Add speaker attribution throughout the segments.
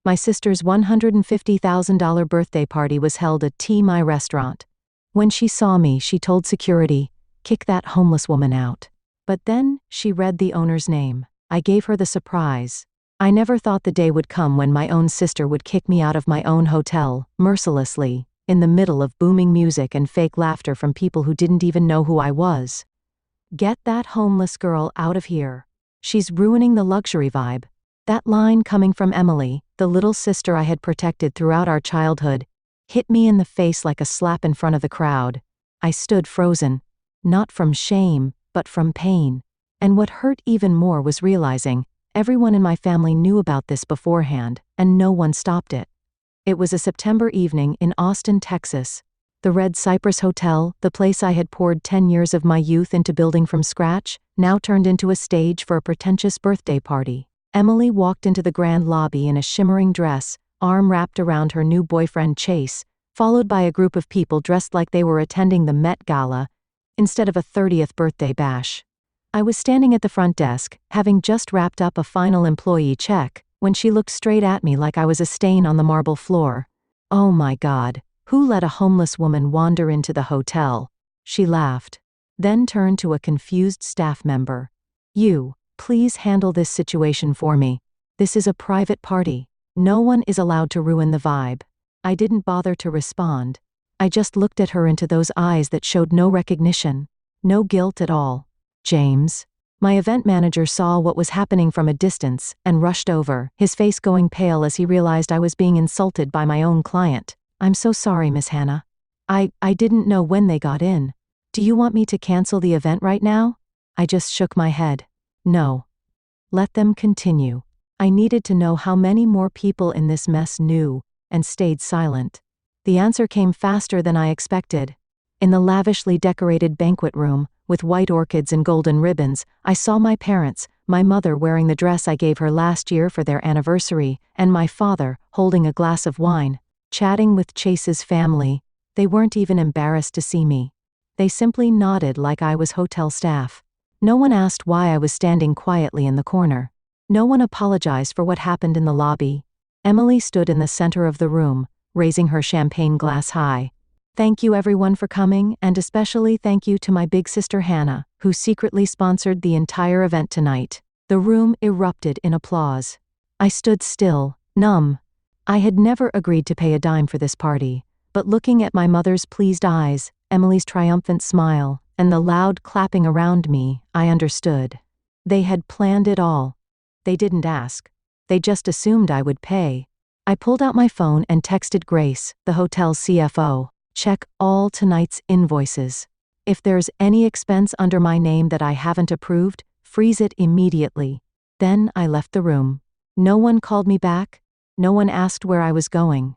Speaker 1: My sister's $150,000 birthday party was held at My restaurant. When she saw me, she told security, "Kick that homeless woman out." But then, she read the owner's name. I gave her the surprise. I never thought the day would come when my own sister would kick me out of my own hotel, mercilessly, in the middle of booming music and fake laughter from people who didn't even know who I was. "Get that homeless girl out of here. She's ruining the luxury vibe." That line coming from Emily, the little sister I had protected throughout our childhood, hit me in the face like a slap in front of the crowd. I stood frozen, not from shame, but from pain. And what hurt even more was realizing everyone in my family knew about this beforehand, and no one stopped it. It was a September evening in Austin, Texas. The Red Cypress Hotel, the place I had poured 10 years of my youth into building from scratch, now turned into a stage for a pretentious birthday party. Emily walked into the grand lobby in a shimmering dress, arm wrapped around her new boyfriend Chase, followed by a group of people dressed like they were attending the Met Gala, instead of a 30th birthday bash. I was standing at the front desk, having just wrapped up a final employee check, when she looked straight at me like I was a stain on the marble floor. "Oh my God, who let a homeless woman wander into the hotel?" She laughed. Then turned to a confused staff member. "You, please handle this situation for me. This is a private party. No one is allowed to ruin the vibe." I didn't bother to respond. I just looked at her into those eyes that showed no recognition, no guilt at all. "James." My event manager saw what was happening from a distance and rushed over, his face going pale as he realized I was being insulted by my own client. "I'm so sorry, Miss Hannah. I didn't know when they got in. Do you want me to cancel the event right now?" I just shook my head. "No. Let them continue." I needed to know how many more people in this mess knew, and stayed silent. The answer came faster than I expected. In the lavishly decorated banquet room, with white orchids and golden ribbons, I saw my parents, my mother wearing the dress I gave her last year for their anniversary, and my father, holding a glass of wine, chatting with Chase's family. They weren't even embarrassed to see me. They simply nodded like I was hotel staff. No one asked why I was standing quietly in the corner. No one apologized for what happened in the lobby. Emily stood in the center of the room, raising her champagne glass high. "Thank you everyone for coming, and especially thank you to my big sister Hannah, who secretly sponsored the entire event tonight." The room erupted in applause. I stood still, numb. I had never agreed to pay a dime for this party, but looking at my mother's pleased eyes, Emily's triumphant smile, and the loud clapping around me, I understood. They had planned it all. They didn't ask. They just assumed I would pay. I pulled out my phone and texted Grace, the hotel's CFO. "Check all tonight's invoices. If there's any expense under my name that I haven't approved, freeze it immediately." Then I left the room. No one called me back. No one asked where I was going.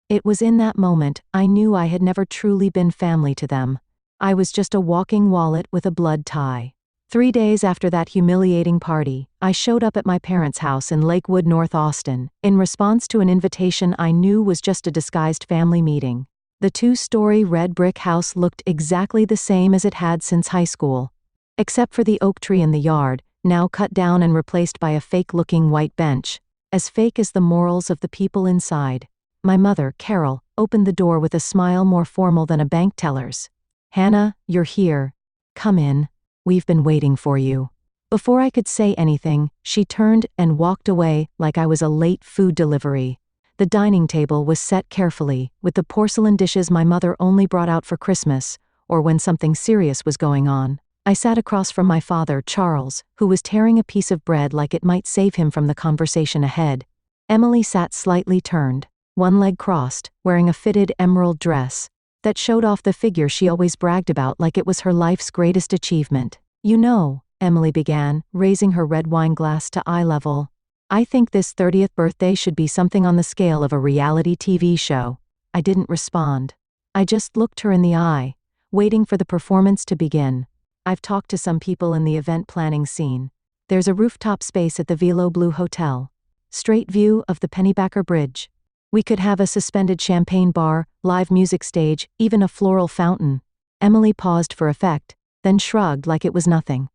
Speaker 1: It was in that moment I knew I had never truly been family to them. I was just a walking wallet with a blood tie. 3 days after that humiliating party, I showed up at my parents' house in Lakewood, North Austin, in response to an invitation I knew was just a disguised family meeting. The 2-story red brick house looked exactly the same as it had since high school. Except for the oak tree in the yard, now cut down and replaced by a fake-looking white bench. As fake as the morals of the people inside. My mother, Carol, opened the door with a smile more formal than a bank teller's. "Hannah, you're here. Come in. We've been waiting for you." Before I could say anything, she turned and walked away like I was a late food delivery. The dining table was set carefully, with the porcelain dishes my mother only brought out for Christmas, or when something serious was going on. I sat across from my father, Charles, who was tearing a piece of bread like it might save him from the conversation ahead. Emily sat slightly turned, one leg crossed, wearing a fitted emerald dress that showed off the figure she always bragged about like it was her life's greatest achievement. "You know," Emily began, raising her red wine glass to eye level, "I think this 30th birthday should be something on the scale of a reality TV show." I didn't respond. I just looked her in the eye, waiting for the performance to begin. I've talked to some people in the event planning scene. There's a rooftop space at the Velo Blue Hotel. Straight view of the Pennybacker Bridge. We could have a suspended champagne bar, live music stage, even a floral fountain. Emily paused for effect, then shrugged like it was nothing.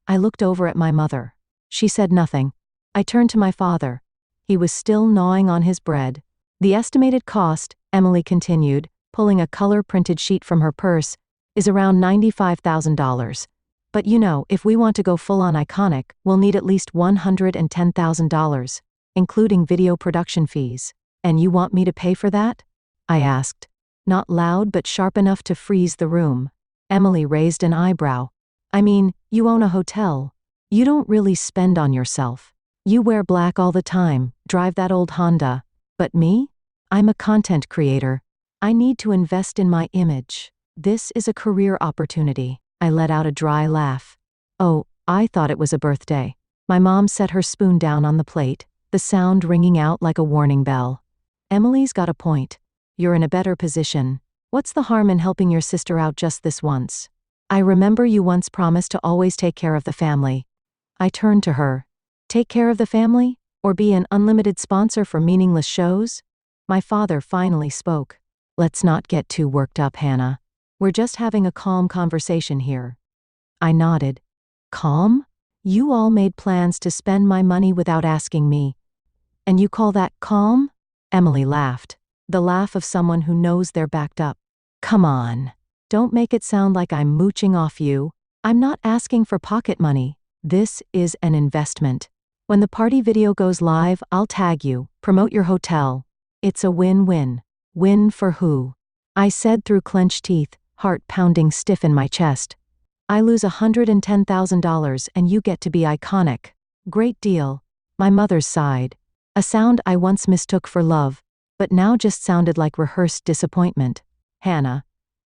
Speaker 1: I looked over at my mother. She said nothing. I turned to my father. He was still gnawing on his bread. The estimated cost, Emily continued, pulling a color-printed sheet from her purse, is around $95,000. But you know, if we want to go full-on iconic, we'll need at least $110,000, including video production fees. And you want me to pay for that? I asked. Not loud but sharp enough to freeze the room. Emily raised an eyebrow. I mean, you own a hotel. You don't really spend on yourself. You wear black all the time, drive that old Honda. But me? I'm a content creator. I need to invest in my image. This is a career opportunity. I let out a dry laugh. Oh, I thought it was a birthday. My mom set her spoon down on the plate, the sound ringing out like a warning bell. Emily's got a point. You're in a better position. What's the harm in helping your sister out just this once? I remember you once promised to always take care of the family. I turned to her. Take care of the family? Or be an unlimited sponsor for meaningless shows? My father finally spoke. Let's not get too worked up, Hannah. We're just having a calm conversation here. I nodded. Calm? You all made plans to spend my money without asking me. And you call that calm? Emily laughed. The laugh of someone who knows they're backed up. Come on. Don't make it sound like I'm mooching off you. I'm not asking for pocket money. This is an investment. When the party video goes live, I'll tag you, promote your hotel. It's a win-win. Win for who? I said through clenched teeth, heart pounding stiff in my chest. I lose $110,000 and you get to be iconic. Great deal. My mother sighed. A sound I once mistook for love, but now just sounded like rehearsed disappointment. Hannah,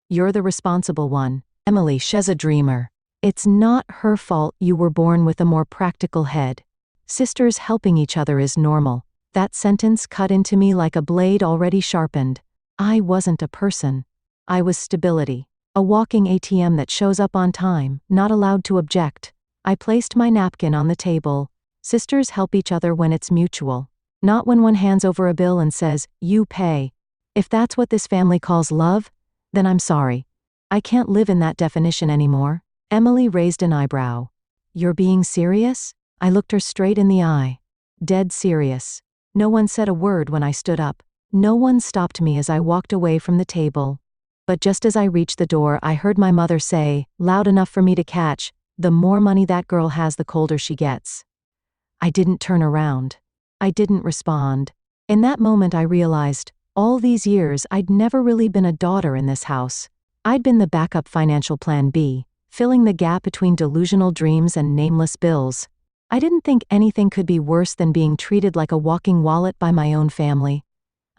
Speaker 1: you're the responsible one. Emily, she's a dreamer. It's not her fault you were born with a more practical head. Sisters helping each other is normal. That sentence cut into me like a blade already sharpened. I wasn't a person. I was stability. A walking ATM that shows up on time, not allowed to object. I placed my napkin on the table. Sisters help each other when it's mutual. Not when one hands over a bill and says, you pay. If that's what this family calls love, then I'm sorry. I can't live in that definition anymore. Emily raised an eyebrow. You're being serious? I looked her straight in the eye. Dead serious. No one said a word when I stood up. No one stopped me as I walked away from the table. But just as I reached the door, I heard my mother say, loud enough for me to catch, the more money that girl has, the colder she gets. I didn't turn around. I didn't respond. In that moment I realized, all these years I'd never really been a daughter in this house. I'd been the backup financial plan B, filling the gap between delusional dreams and nameless bills. I didn't think anything could be worse than being treated like a walking wallet by my own family.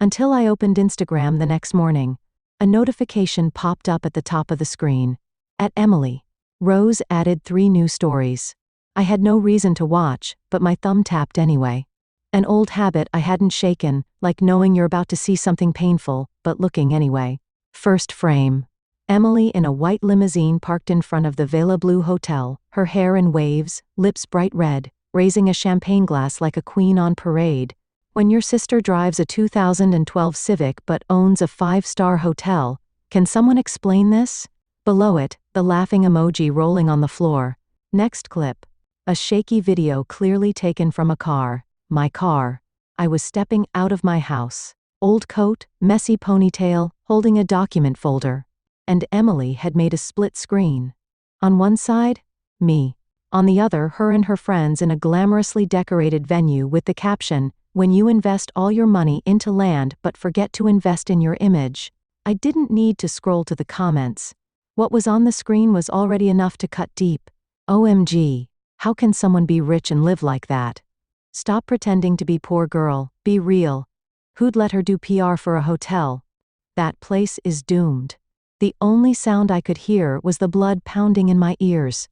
Speaker 1: Until I opened Instagram the next morning. A notification popped up at the top of the screen. At Emily. Rose added 3 new stories. I had no reason to watch, but my thumb tapped anyway. An old habit I hadn't shaken, like knowing you're about to see something painful, but looking anyway. First frame. Emily in a white limousine parked in front of the Vela Blue Hotel, her hair in waves, lips bright red, raising a champagne glass like a queen on parade. When your sister drives a 2012 Civic but owns a 5-star hotel, can someone explain this? Below it, the laughing emoji rolling on the floor. Next clip. A shaky video clearly taken from a car. My car. I was stepping out of my house. Old coat, messy ponytail, holding a document folder. And Emily had made a split screen. On one side, me. On the other, her and her friends in a glamorously decorated venue with the caption, when you invest all your money into land but forget to invest in your image. I didn't need to scroll to the comments. What was on the screen was already enough to cut deep. OMG. How can someone be rich and live like that? Stop pretending to be poor girl, be real. Who'd let her do PR for a hotel? That place is doomed. The only sound I could hear was the blood pounding in my ears.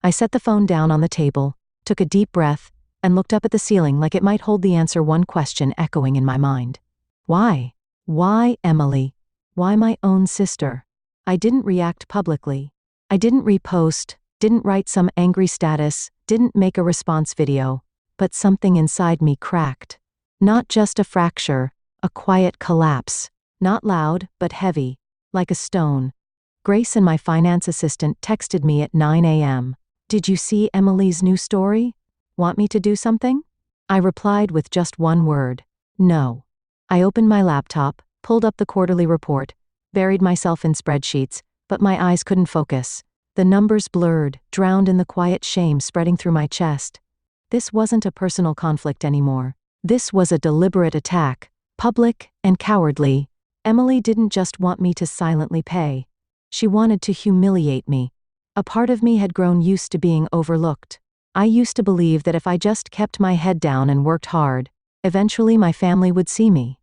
Speaker 1: I set the phone down on the table, took a deep breath, and looked up at the ceiling like it might hold the answer one question echoing in my mind. Why? Why Emily? Why my own sister? I didn't react publicly. I didn't repost, didn't write some angry status, didn't make a response video. But something inside me cracked. Not just a fracture, a quiet collapse. Not loud, but heavy, like a stone. Grace and my finance assistant texted me at 9 a.m. Did you see Emily's new story? Want me to do something? I replied with just one word. No. I opened my laptop, pulled up the quarterly report, buried myself in spreadsheets, but my eyes couldn't focus. The numbers blurred, drowned in the quiet shame spreading through my chest. This wasn't a personal conflict anymore. This was a deliberate attack, public and cowardly. Emily didn't just want me to silently pay. She wanted to humiliate me. A part of me had grown used to being overlooked. I used to believe that if I just kept my head down and worked hard, eventually my family would see me.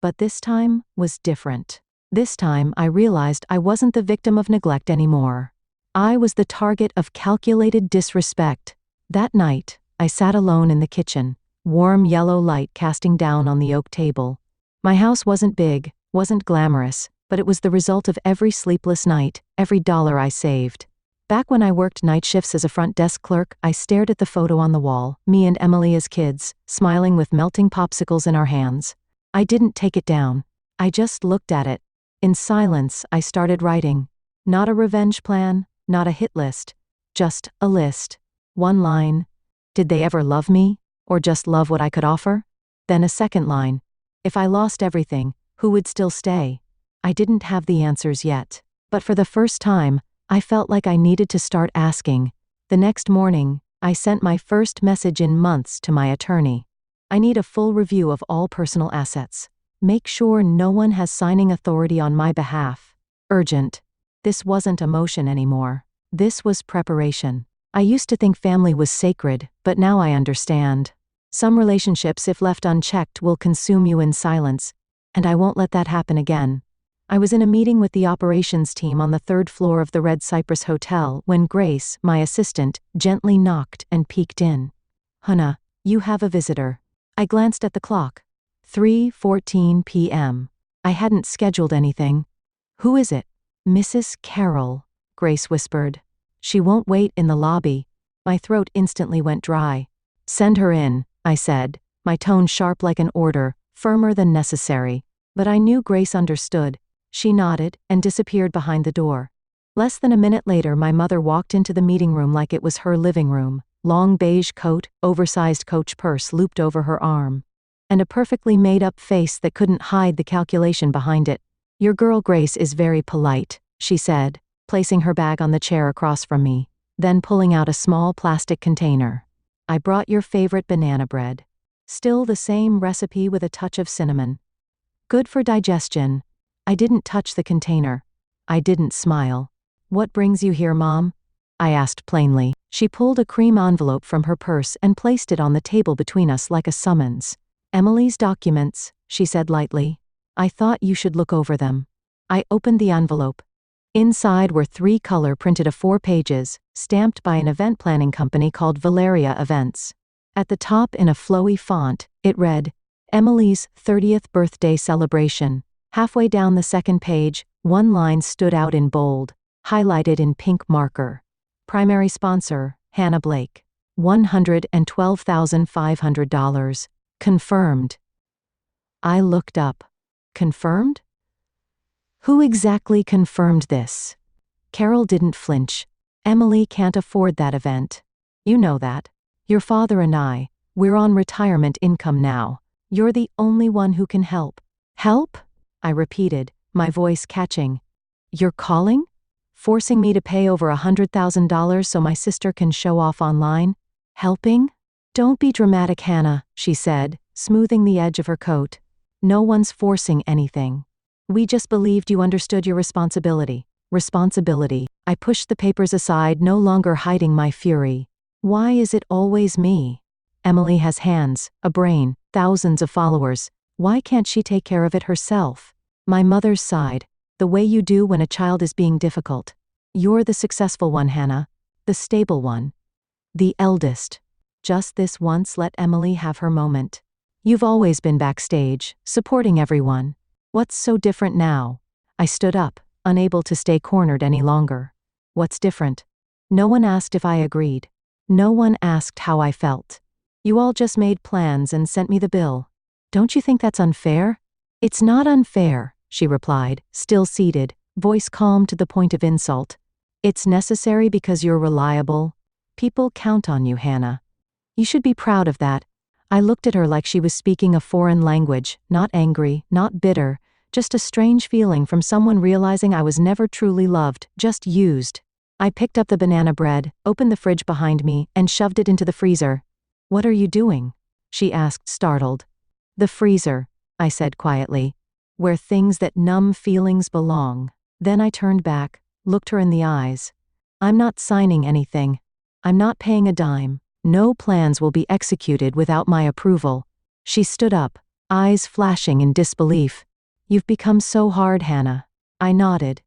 Speaker 1: But this time was different. This time I realized I wasn't the victim of neglect anymore. I was the target of calculated disrespect. That night, I sat alone in the kitchen, warm yellow light casting down on the oak table. My house wasn't big, wasn't glamorous, but it was the result of every sleepless night, every dollar I saved. Back when I worked night shifts as a front desk clerk, I stared at the photo on the wall, me and Emily as kids, smiling with melting popsicles in our hands. I didn't take it down. I just looked at it. In silence, I started writing. Not a revenge plan, not a hit list. Just a list. One line. Did they ever love me? Or just love what I could offer? Then a second line. If I lost everything, who would still stay? I didn't have the answers yet. But for the first time, I felt like I needed to start asking. The next morning, I sent my first message in months to my attorney. I need a full review of all personal assets. Make sure no one has signing authority on my behalf. Urgent. This wasn't emotion anymore. This was preparation. I used to think family was sacred, but now I understand. Some relationships, if left unchecked, will consume you in silence, and I won't let that happen again. I was in a meeting with the operations team on the third floor of the Red Cypress Hotel when Grace, my assistant, gently knocked and peeked in. "Hannah, you have a visitor." I glanced at the clock. 3:14 p.m. I hadn't scheduled anything. "Who is it?" "Mrs. Carroll," Grace whispered. "She won't wait in the lobby." My throat instantly went dry. "Send her in," I said, my tone sharp like an order, firmer than necessary. But I knew Grace understood. She nodded and disappeared behind the door. Less than a minute later, my mother walked into the meeting room like it was her living room. Long beige coat, oversized Coach purse looped over her arm, and a perfectly made-up face that couldn't hide the calculation behind it. "Your girl Grace is very polite," she said, placing her bag on the chair across from me, then pulling out a small plastic container. "I brought your favorite banana bread. Still the same recipe with a touch of cinnamon. Good for digestion." I didn't touch the container. I didn't smile. "What brings you here, Mom?" I asked plainly. She pulled a cream envelope from her purse and placed it on the table between us like a summons. "Emily's documents," she said lightly. "I thought you should look over them." I opened the envelope. Inside were 3 color printed of 4 pages, stamped by an event planning company called Valeria Events. At the top in a flowy font, it read, "Emily's 30th birthday celebration." Halfway down the second page, one line stood out in bold, highlighted in pink marker. Primary sponsor, Hannah Blake. $112,500. Confirmed. I looked up. Confirmed? Who exactly confirmed this? Carol didn't flinch. "Emily can't afford that event. You know that. Your father and I, we're on retirement income now. You're the only one who can help." "Help?" I repeated, my voice catching. "You're calling? Forcing me to pay over $100,000 so my sister can show off online? Helping?" "Don't be dramatic, Hannah," she said, smoothing the edge of her coat. "No one's forcing anything. We just believed you understood your responsibility." Responsibility. I pushed the papers aside, no longer hiding my fury. Why is it always me? Emily has hands, a brain, thousands of followers. Why can't she take care of it herself? My mother's side. "The way you do when a child is being difficult. You're the successful one, Hannah. The stable one. The eldest. Just this once let Emily have her moment. You've always been backstage, supporting everyone. What's so different now?" I stood up, unable to stay cornered any longer. "What's different?" No one asked if I agreed. No one asked how I felt. You all just made plans and sent me the bill. Don't you think that's unfair? It's not unfair, she replied, still seated, voice calm to the point of insult. It's necessary because you're reliable. People count on you, Hannah. You should be proud of that. I looked at her like she was speaking a foreign language, not angry, not bitter, just a strange feeling from someone realizing I was never truly loved, just used. I picked up the banana bread, opened the fridge behind me, and shoved it into the freezer. "What are you doing?" she asked, startled. "The freezer," I said quietly. "Where things that numb feelings belong." Then I turned back, looked her in the eyes. "I'm not signing anything. I'm not paying a dime. No plans will be executed without my approval." She stood up, eyes flashing in disbelief. "You've become so hard, Hannah." I nodded.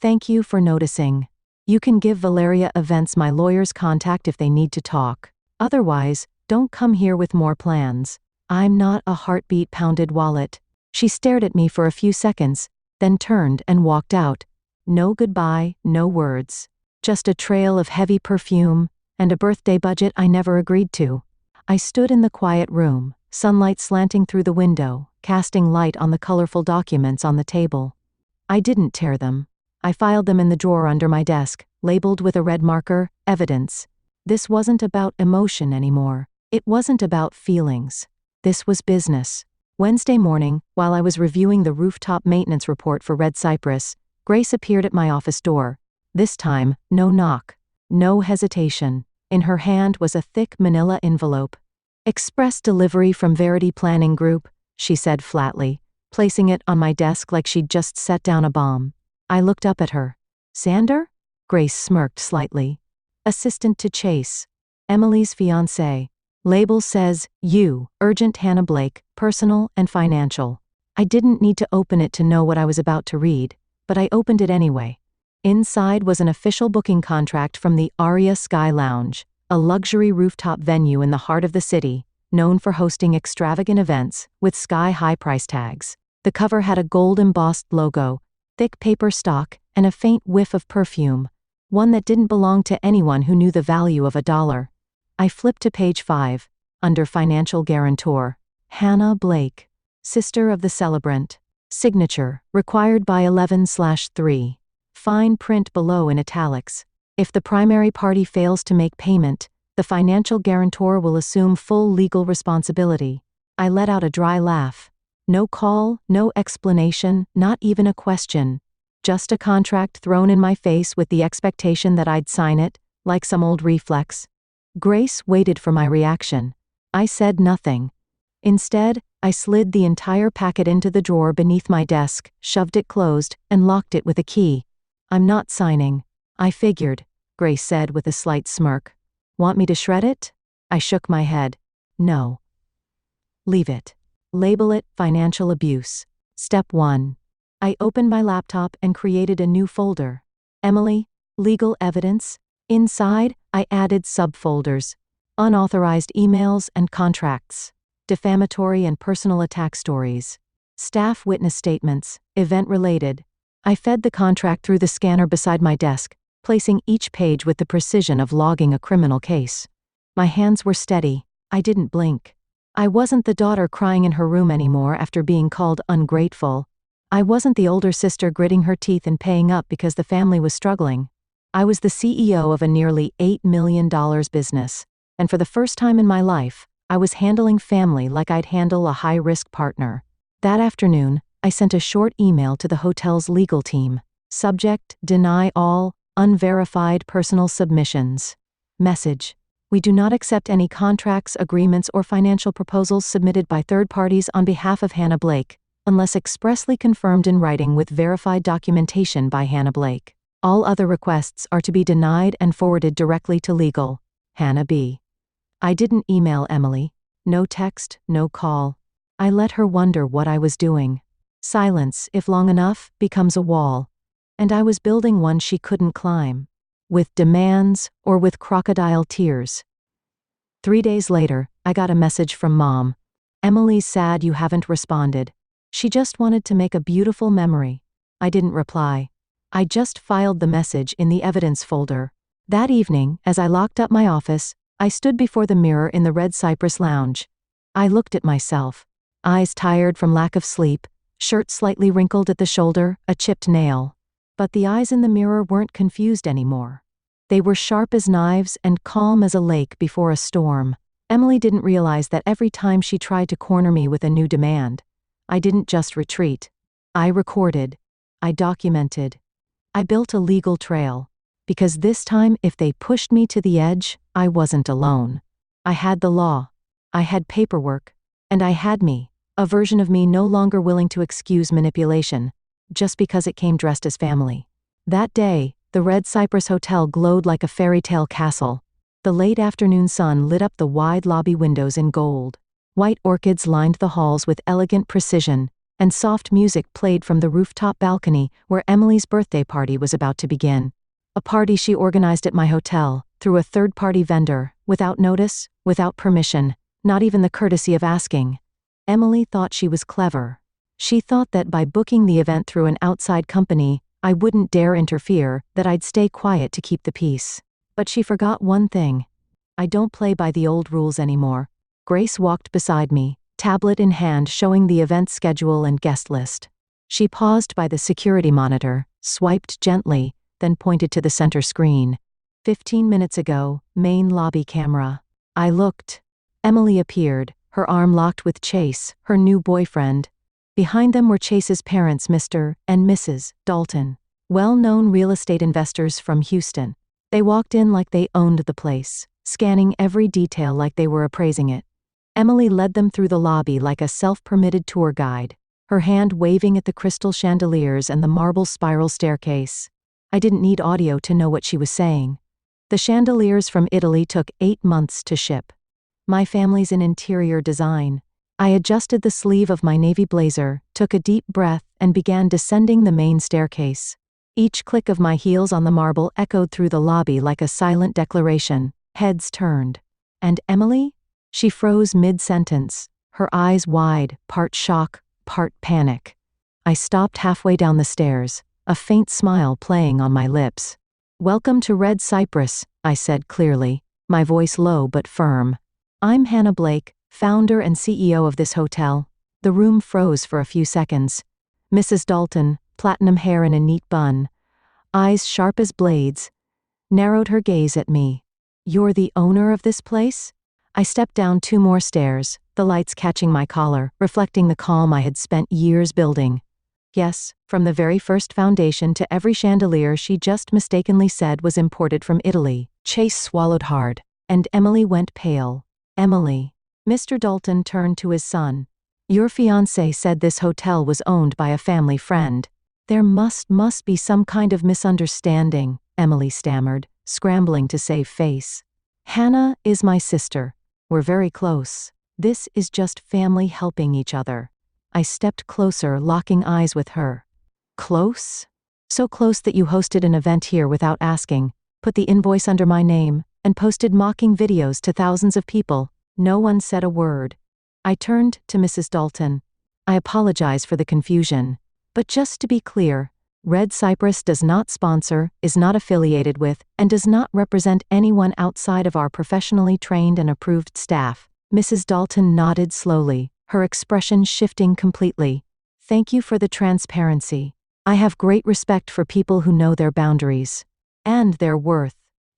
Speaker 1: "Thank you for noticing. You can give Valeria Events my lawyer's contact if they need to talk. Otherwise, don't come here with more plans. I'm not a heartbeat-pounded wallet." She stared at me for a few seconds, then turned and walked out. No goodbye, no words. Just a trail of heavy perfume, and a birthday budget I never agreed to. I stood in the quiet room, sunlight slanting through the window, casting light on the colorful documents on the table. I didn't tear them. I filed them in the drawer under my desk, labeled with a red marker, evidence. This wasn't about emotion anymore. It wasn't about feelings. This was business. Wednesday morning, while I was reviewing the rooftop maintenance report for Red Cypress, Grace appeared at my office door. This time, no knock. No hesitation. In her hand was a thick manila envelope. "Express delivery from Verity Planning Group," she said flatly, placing it on my desk like she'd just set down a bomb. I looked up at her. "Xander?" Grace smirked slightly. "Assistant to Chase. Emily's fiancé. Label says, you, urgent Hannah Blake, personal and financial." I didn't need to open it to know what I was about to read, but I opened it anyway. Inside was an official booking contract from the Aria Sky Lounge, a luxury rooftop venue in the heart of the city, known for hosting extravagant events, with sky-high price tags. The cover had a gold-embossed logo, thick paper stock, and a faint whiff of perfume, one that didn't belong to anyone who knew the value of $1. I flipped to page 5, under Financial Guarantor. Hannah Blake, sister of the celebrant. Signature, required by 11/3. Fine print below in italics. If the primary party fails to make payment, the financial guarantor will assume full legal responsibility. I let out a dry laugh. No call, no explanation, not even a question. Just a contract thrown in my face with the expectation that I'd sign it, like some old reflex. Grace waited for my reaction. I said nothing. Instead, I slid the entire packet into the drawer beneath my desk, shoved it closed, and locked it with a key. "I'm not signing." "I figured," Grace said with a slight smirk. "Want me to shred it?" I shook my head. "No. Leave it. Label it financial abuse. Step 1. I opened my laptop and created a new folder. Emily, legal evidence. Inside, I added subfolders. Unauthorized emails and contracts. Defamatory and personal attack stories. Staff witness statements, event-related. I fed the contract through the scanner beside my desk, placing each page with the precision of logging a criminal case. My hands were steady. I didn't blink. I wasn't the daughter crying in her room anymore after being called ungrateful. I wasn't the older sister gritting her teeth and paying up because the family was struggling. I was the CEO of a nearly $8 million business, and for the first time in my life, I was handling family like I'd handle a high-risk partner. That afternoon, I sent a short email to the hotel's legal team. Subject: deny all unverified personal submissions. Message: we do not accept any contracts, agreements, or financial proposals submitted by third parties on behalf of Hannah Blake, unless expressly confirmed in writing with verified documentation by Hannah Blake. All other requests are to be denied and forwarded directly to legal. Hannah B. I didn't email Emily. No text, no call. I let her wonder what I was doing. Silence, if long enough, becomes a wall. And I was building one she couldn't climb. With demands, or with crocodile tears. 3 days later, I got a message from Mom. "Emily's sad you haven't responded. She just wanted to make a beautiful memory." I didn't reply. I just filed the message in the evidence folder. That evening, as I locked up my office, I stood before the mirror in the Red Cypress Lounge. I looked at myself. Eyes tired from lack of sleep, shirt slightly wrinkled at the shoulder, a chipped nail. But the eyes in the mirror weren't confused anymore. They were sharp as knives and calm as a lake before a storm. Emily didn't realize that every time she tried to corner me with a new demand, I didn't just retreat. I recorded. I documented. I built a legal trail. Because this time, if they pushed me to the edge, I wasn't alone. I had the law. I had paperwork. And I had me, a version of me no longer willing to excuse manipulation, just because it came dressed as family. That day, the Red Cypress Hotel glowed like a fairy tale castle. The late afternoon sun lit up the wide lobby windows in gold. White orchids lined the halls with elegant precision, and soft music played from the rooftop balcony where Emily's birthday party was about to begin. A party she organized at my hotel, through a third-party vendor, without notice, without permission, not even the courtesy of asking. Emily thought she was clever. She thought that by booking the event through an outside company, I wouldn't dare interfere, that I'd stay quiet to keep the peace. But she forgot one thing. I don't play by the old rules anymore. Grace walked beside me, tablet in hand showing the event schedule and guest list. She paused by the security monitor, swiped gently, then pointed to the center screen. 15 minutes ago, main lobby camera. I looked. Emily appeared, her arm locked with Chase, her new boyfriend. Behind them were Chase's parents, Mr. and Mrs. Dalton, well-known real estate investors from Houston. They walked in like they owned the place, scanning every detail like they were appraising it. Emily led them through the lobby like a self-permitted tour guide, her hand waving at the crystal chandeliers and the marble spiral staircase. I didn't need audio to know what she was saying. The chandeliers from Italy took 8 months to ship. My family's in interior design. I adjusted the sleeve of my navy blazer, took a deep breath, and began descending the main staircase. Each click of my heels on the marble echoed through the lobby like a silent declaration. Heads turned. And Emily? She froze mid-sentence, her eyes wide, part shock, part panic. I stopped halfway down the stairs, a faint smile playing on my lips. "Welcome to Red Cypress," I said clearly, my voice low but firm. "I'm Hannah Blake, founder and CEO of this hotel." The room froze for a few seconds. Mrs. Dalton, platinum hair in a neat bun, eyes sharp as blades, narrowed her gaze at me. "You're the owner of this place?" I stepped down 2 more stairs, the lights catching my collar, reflecting the calm I had spent years building. Yes, from the very first foundation to every chandelier she just mistakenly said was imported from Italy. Chase swallowed hard, and Emily went pale. "Emily." Mr. Dalton turned to his son. "Your fiancé said this hotel was owned by a family friend." "There must be some kind of misunderstanding," Emily stammered, scrambling to save face. "Hannah is my sister. We're very close. This is just family helping each other." I stepped closer, locking eyes with her. "Close? So close that you hosted an event here without asking, put the invoice under my name, and posted mocking videos to thousands of people." No one said a word. I turned to Mrs. Dalton. "I apologize for the confusion. But just to be clear, Red Cypress does not sponsor, is not affiliated with, and does not represent anyone outside of our professionally trained and approved staff." Mrs. Dalton nodded slowly, her expression shifting completely. "Thank you for the transparency. I have great respect for people who know their boundaries. And their worth."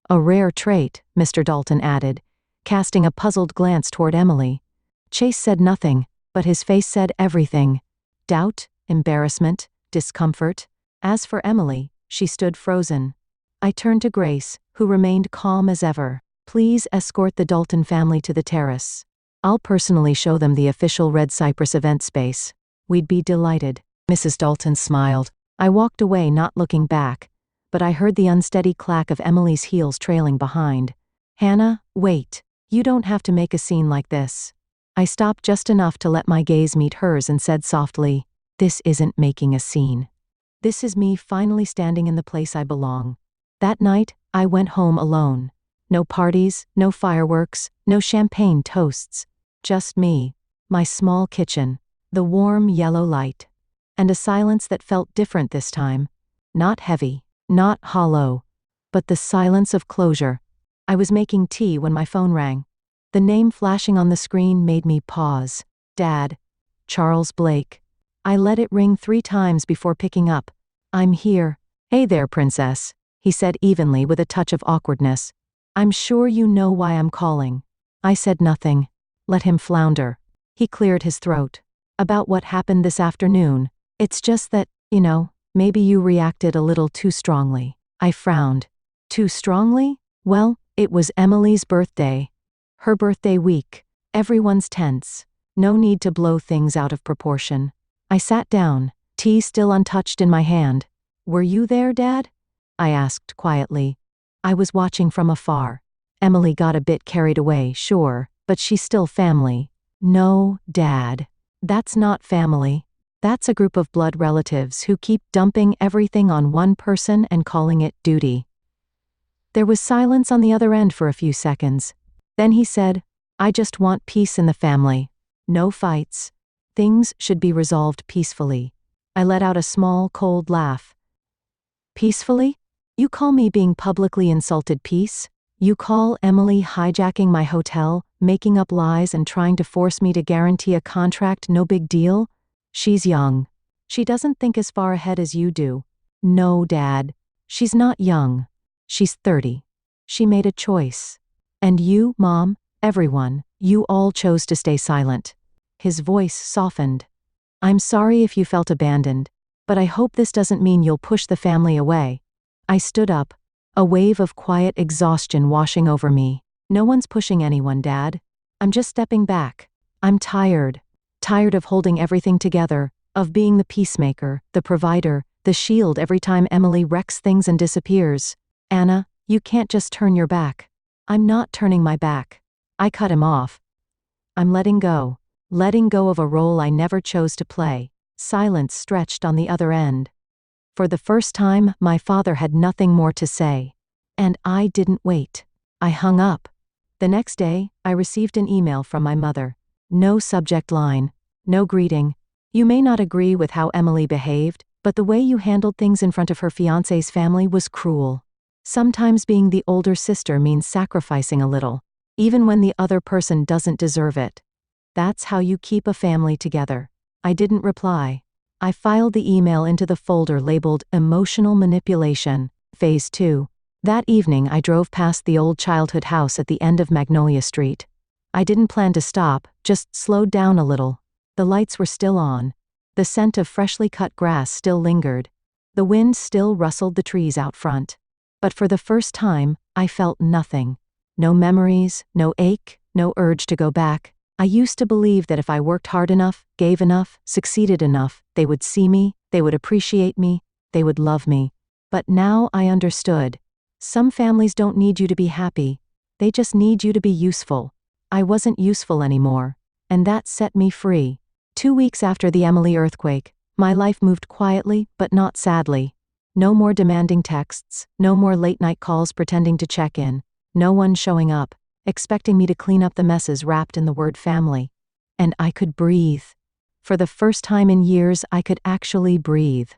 Speaker 1: "A rare trait," Mr. Dalton added, casting a puzzled glance toward Emily. Chase said nothing, but his face said everything. Doubt, embarrassment, discomfort. As for Emily, she stood frozen. I turned to Grace, who remained calm as ever. "Please escort the Dalton family to the terrace. I'll personally show them the official Red Cypress event space." "We'd be delighted." Mrs. Dalton smiled. I walked away, not looking back, but I heard the unsteady clack of Emily's heels trailing behind. "Hannah, wait. You don't have to make a scene like this." I stopped just enough to let my gaze meet hers and said softly, "This isn't making a scene. This is me finally standing in the place I belong." That night, I went home alone. No parties, no fireworks, no champagne toasts. Just me, my small kitchen, the warm yellow light, and a silence that felt different this time. Not heavy, not hollow, but the silence of closure. I was making tea when my phone rang. The name flashing on the screen made me pause. "Dad." "Charles Blake." I let it ring 3 times before picking up. "I'm here." "Hey there, princess," he said evenly with a touch of awkwardness. "I'm sure you know why I'm calling." I said nothing. Let him flounder. He cleared his throat. About what happened this afternoon. It's just that, maybe you reacted a little too strongly. I frowned. Too strongly? Well, it was Emily's birthday. Her birthday week. Everyone's tense. No need to blow things out of proportion. I sat down, tea still untouched in my hand. Were you there, Dad? I asked quietly. I was watching from afar. Emily got a bit carried away, sure, but she's still family. No, Dad. That's not family. That's a group of blood relatives who keep dumping everything on one person and calling it duty. There was silence on the other end for a few seconds. Then he said, I just want peace in the family. No fights. Things should be resolved peacefully. I let out a small, cold laugh. Peacefully? You call me being publicly insulted peace? You call Emily hijacking my hotel, making up lies and trying to force me to guarantee a contract no big deal? She's young. She doesn't think as far ahead as you do. No, Dad. She's not young. She's 30. She made a choice. And you, Mom, everyone, you all chose to stay silent. His voice softened. I'm sorry if you felt abandoned, but I hope this doesn't mean you'll push the family away. I stood up, a wave of quiet exhaustion washing over me. No one's pushing anyone, Dad. I'm just stepping back. I'm tired. Tired of holding everything together, of being the peacemaker, the provider, the shield every time Emily wrecks things and disappears. Anna, you can't just turn your back. I'm not turning my back. I cut him off. I'm letting go of a role I never chose to play. Silence stretched on the other end. For the first time, my father had nothing more to say. And I didn't wait. I hung up. The next day, I received an email from my mother. No subject line. No greeting. You may not agree with how Emily behaved, but the way you handled things in front of her fiancé's family was cruel. Sometimes being the older sister means sacrificing a little, even when the other person doesn't deserve it. That's how you keep a family together. I didn't reply. I filed the email into the folder labeled Emotional Manipulation, Phase 2. That evening I drove past the old childhood house at the end of Magnolia Street. I didn't plan to stop, just slowed down a little. The lights were still on. The scent of freshly cut grass still lingered. The wind still rustled the trees out front. But for the first time, I felt nothing. No memories, no ache, no urge to go back. I used to believe that if I worked hard enough, gave enough, succeeded enough, they would see me, they would appreciate me, they would love me. But now I understood. Some families don't need you to be happy. They just need you to be useful. I wasn't useful anymore. And that set me free. 2 weeks after the Emily earthquake, my life moved quietly, but not sadly. No more demanding texts, no more late-night calls pretending to check in, no one showing up, expecting me to clean up the messes wrapped in the word family. And I could breathe. For the first time in years, I could actually breathe.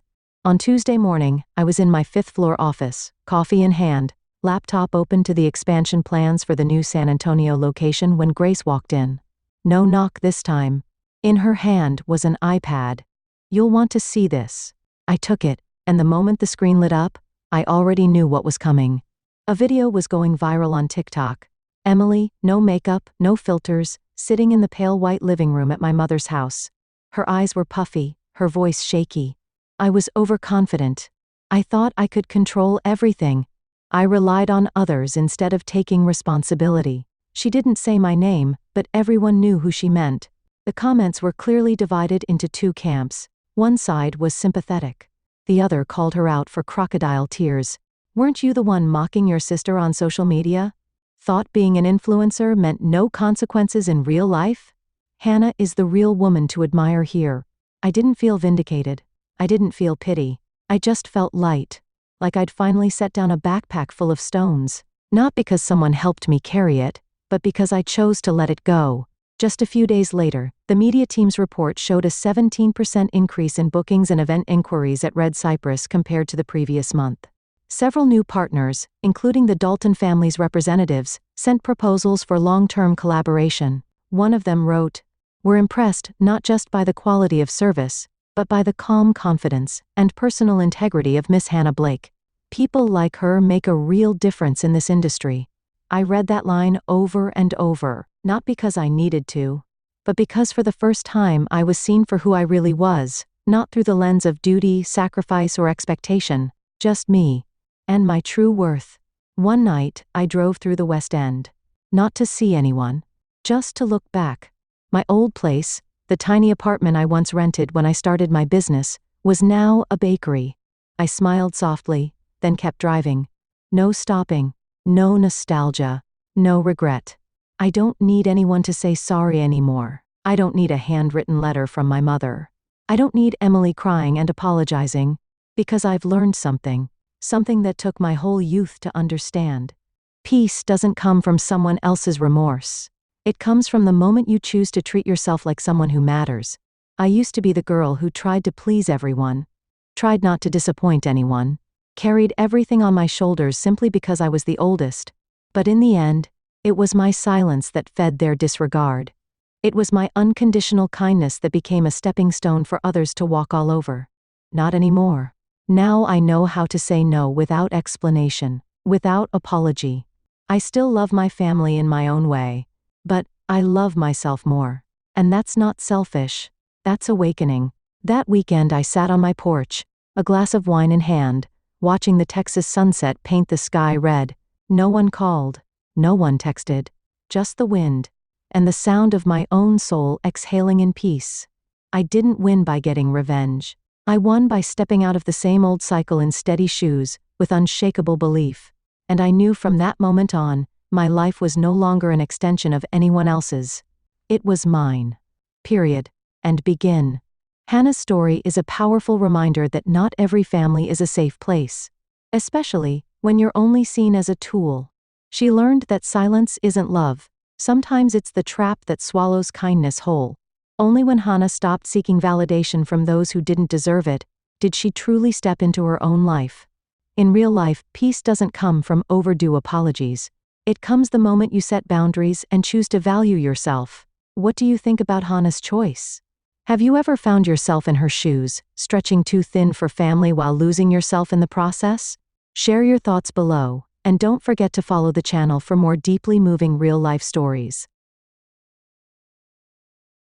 Speaker 1: On Tuesday morning, I was in my 5th-floor office, coffee in hand, laptop open to the expansion plans for the new San Antonio location when Grace walked in. No knock this time. In her hand was an iPad. You'll want to see this. I took it, and the moment the screen lit up, I already knew what was coming. A video was going viral on TikTok. Emily, no makeup, no filters, sitting in the pale white living room at my mother's house. Her eyes were puffy, her voice shaky. I was overconfident. I thought I could control everything. I relied on others instead of taking responsibility. She didn't say my name, but everyone knew who she meant. The comments were clearly divided into 2 camps. One side was sympathetic. The other called her out for crocodile tears. Weren't you the one mocking your sister on social media? Thought being an influencer meant no consequences in real life? Hannah is the real woman to admire here. I didn't feel vindicated. I didn't feel pity. I just felt light. Like I'd finally set down a backpack full of stones. Not because someone helped me carry it, but because I chose to let it go. Just a few days later, the media team's report showed a 17% increase in bookings and event inquiries at Red Cypress compared to the previous month. Several new partners, including the Dalton family's representatives, sent proposals for long-term collaboration. One of them wrote, "We're impressed not just by the quality of service, but by the calm confidence and personal integrity of Miss Hannah Blake. People like her make a real difference in this industry." I read that line over and over. Not because I needed to, but because for the first time I was seen for who I really was, not through the lens of duty, sacrifice, or expectation, just me. And my true worth. One night, I drove through the West End. Not to see anyone. Just to look back. My old place, the tiny apartment I once rented when I started my business, was now a bakery. I smiled softly, then kept driving. No stopping. No nostalgia. No regret. I don't need anyone to say sorry anymore. I don't need a handwritten letter from my mother. I don't need Emily crying and apologizing. Because I've learned something. Something that took my whole youth to understand. Peace doesn't come from someone else's remorse. It comes from the moment you choose to treat yourself like someone who matters. I used to be the girl who tried to please everyone. Tried not to disappoint anyone. Carried everything on my shoulders simply because I was the oldest. But in the end, it was my silence that fed their disregard. It was my unconditional kindness that became a stepping stone for others to walk all over. Not anymore. Now I know how to say no without explanation, without apology. I still love my family in my own way. But I love myself more. And that's not selfish. That's awakening. That weekend I sat on my porch, a glass of wine in hand, watching the Texas sunset paint the sky red. No one called. No one texted. Just the wind. And the sound of my own soul exhaling in peace. I didn't win by getting revenge. I won by stepping out of the same old cycle in steady shoes, with unshakable belief. And I knew from that moment on, my life was no longer an extension of anyone else's. It was mine. Period. And begin. Hannah's story is a powerful reminder that not every family is a safe place. Especially when you're only seen as a tool. She learned that silence isn't love. Sometimes it's the trap that swallows kindness whole. Only when Hannah stopped seeking validation from those who didn't deserve it, did she truly step into her own life. In real life, peace doesn't come from overdue apologies. It comes the moment you set boundaries and choose to value yourself. What do you think about Hannah's choice? Have you ever found yourself in her shoes, stretching too thin for family while losing yourself in the process? Share your thoughts below, and don't forget to follow the channel for more deeply moving real-life stories.